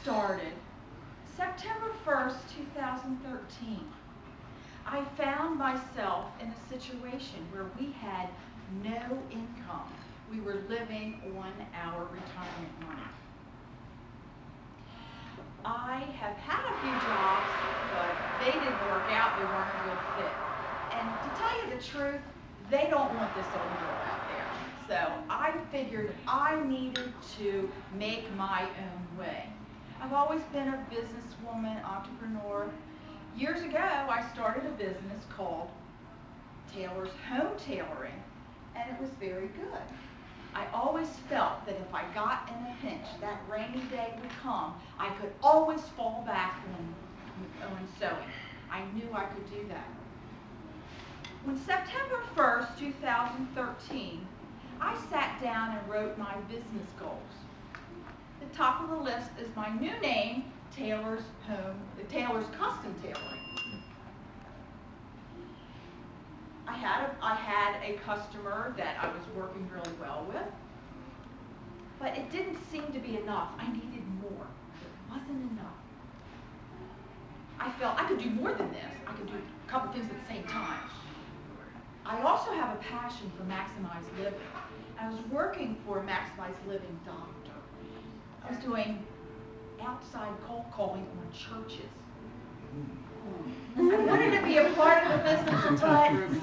started September 1st, 2013. I found myself in a situation where we had no income. We were living on our retirement money. I have had a few jobs, but they didn't work out. They weren't a good fit. And to tell you the truth, they don't want this old girl out there. So I figured I needed to make my own way. I've always been a businesswoman, entrepreneur. Years ago, I started a business called Taylor's Home Tailoring, and it was very good. I always felt that if I got in a pinch, that rainy day would come, I could always fall back on sewing. I knew I could do that. When September 1st, 2013, I sat down and wrote my business goals. The top of the list is my new name, Taylor's Custom Tailoring. I had a customer that I was working really well with, but it didn't seem to be enough. I needed more. It wasn't enough. I felt I could do more than this. I could do a couple things at the same time. I also have a passion for maximized living. I was working for a maximized living doctor. I was doing outside cold calling on churches. I wanted to be a part of the business, but something didn't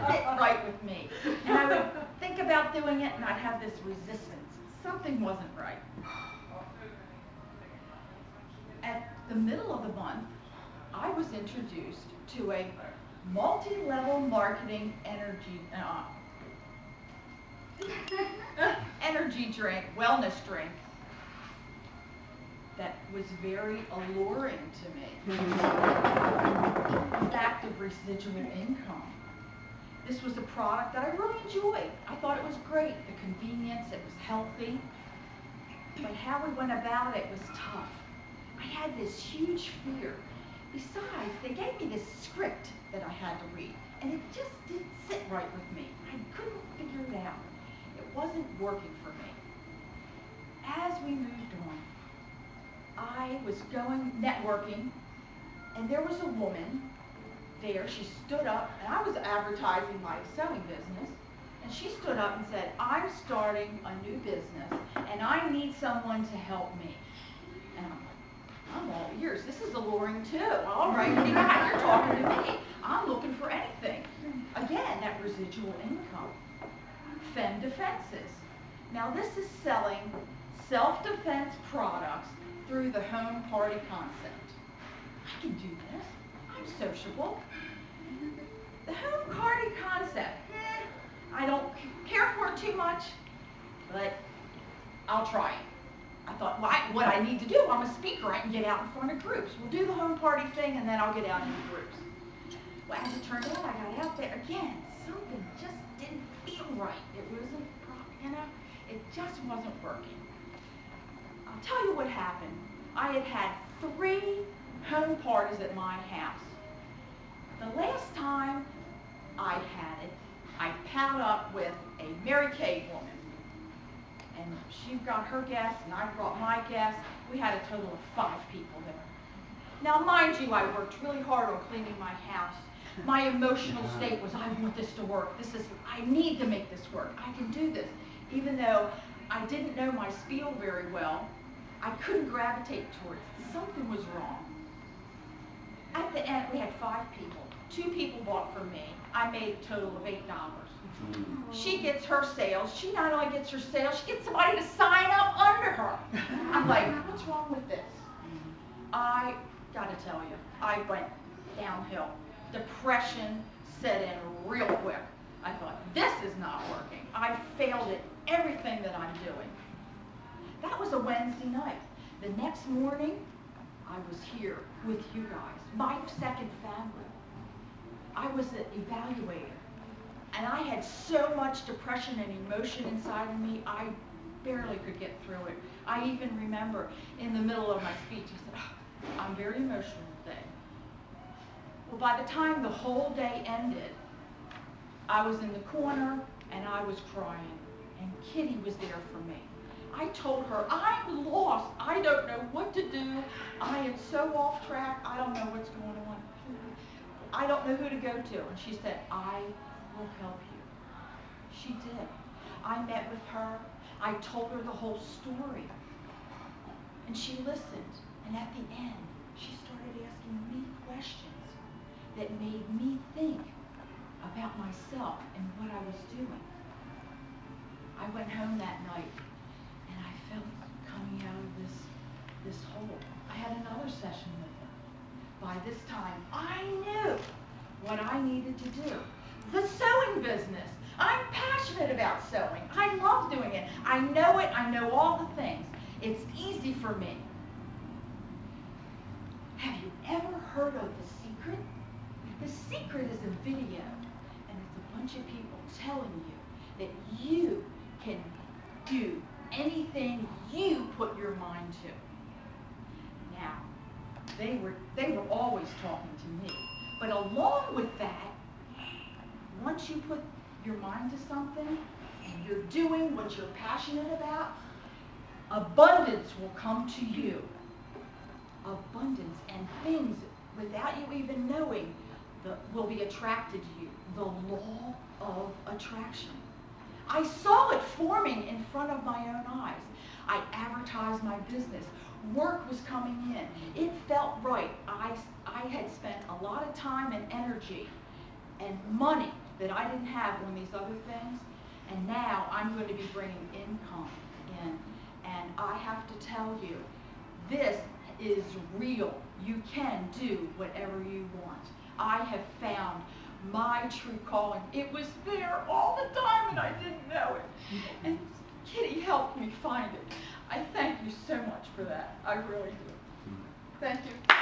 fit right with me. And I would think about doing it, and I'd have this resistance. Something wasn't right. At the middle of the month, I was introduced to a multi-level marketing energy drink, wellness drink, that was very alluring to me. With active residual income. This was a product that I really enjoyed. I thought it was great. The convenience, it was healthy. But how we went about it was tough. I had this huge fear. Besides, they gave me this script that I had to read, and it just didn't sit right with me. I couldn't figure it out. It wasn't working for me. As we moved on, I was going networking, and there was a woman there. She stood up, and I was advertising my sewing business, and she stood up and said, "I'm starting a new business, and I need someone to help me." And I'm like, I'm all ears. This is alluring too. All right, you're talking to me. I'm looking for anything. Again, that residual income. Femme defenses. Now this is selling self-defense products through the home party concept. I can do this. I'm sociable. The home party concept, I don't care for it too much, but I'll try it. I thought, well, what I need to do, I'm a speaker, I can get out in front of groups. We'll do the home party thing, and then I'll get out into groups. Well, as it turned out, I got out there again. Something just didn't feel right. It wasn't, it just wasn't working. I'll tell you what happened. I had had 3 home parties at my house. The last time I had it, I paired up with a Mary Kay woman. And she got her guests, and I brought my guests. We had a total of 5 people there. Now, mind you, I worked really hard on cleaning my house. My emotional state was, I want this to work. I need to make this work. I can do this. Even though I didn't know my spiel very well, I couldn't gravitate towards it. Something was wrong. At the end, we had 5 people. 2 people bought from me. I made a total of $8. She gets her sales. She not only gets her sales, she gets somebody to sign up under her. I'm like, what's wrong with this? I got to tell you, I went downhill. Depression set in real quick. I thought, this is not working. I failed at everything that I'm doing. That was a Wednesday night. The next morning, I was here with you guys, my second family. I was an evaluator. And I had so much depression and emotion inside of me, I barely could get through it. I even remember in the middle of my speech, I said, oh, I'm very emotional today. Well, by the time the whole day ended, I was in the corner and I was crying. And Kitty was there for me. I told her, I'm lost. I don't know what to do. I am so off track. I don't know what's going on. I don't know who to go to. And she said, I will help you. She did. I met with her. I told her the whole story. And she listened. And at the end, she started asking me questions that made me think about myself and what I was doing. I went home that night and I felt coming out of this hole. I had another session with her. By this time, I knew what I needed to do. The sewing business. I'm passionate about sewing. I love doing it. I know it. I know all the things. It's easy for me. Have you ever heard of The Secret? The Secret is a video, and it's a bunch of people telling you that you can do anything you put your mind to. Now, they were always talking to me, but along with that, once you put your mind to something and you're doing what you're passionate about, abundance will come to you. Abundance and things without you even knowing will be attracted to you. The law of attraction. I saw it forming in front of my own eyes. I advertised my business. Work was coming in. It felt right. I had spent a lot of time and energy and money that I didn't have on these other things, and now I'm going to be bringing income in. And I have to tell you, this is real. You can do whatever you want. I have found my true calling. It was there all the time and I didn't know it. And Kitty helped me find it. I thank you so much for that. I really do. Thank you.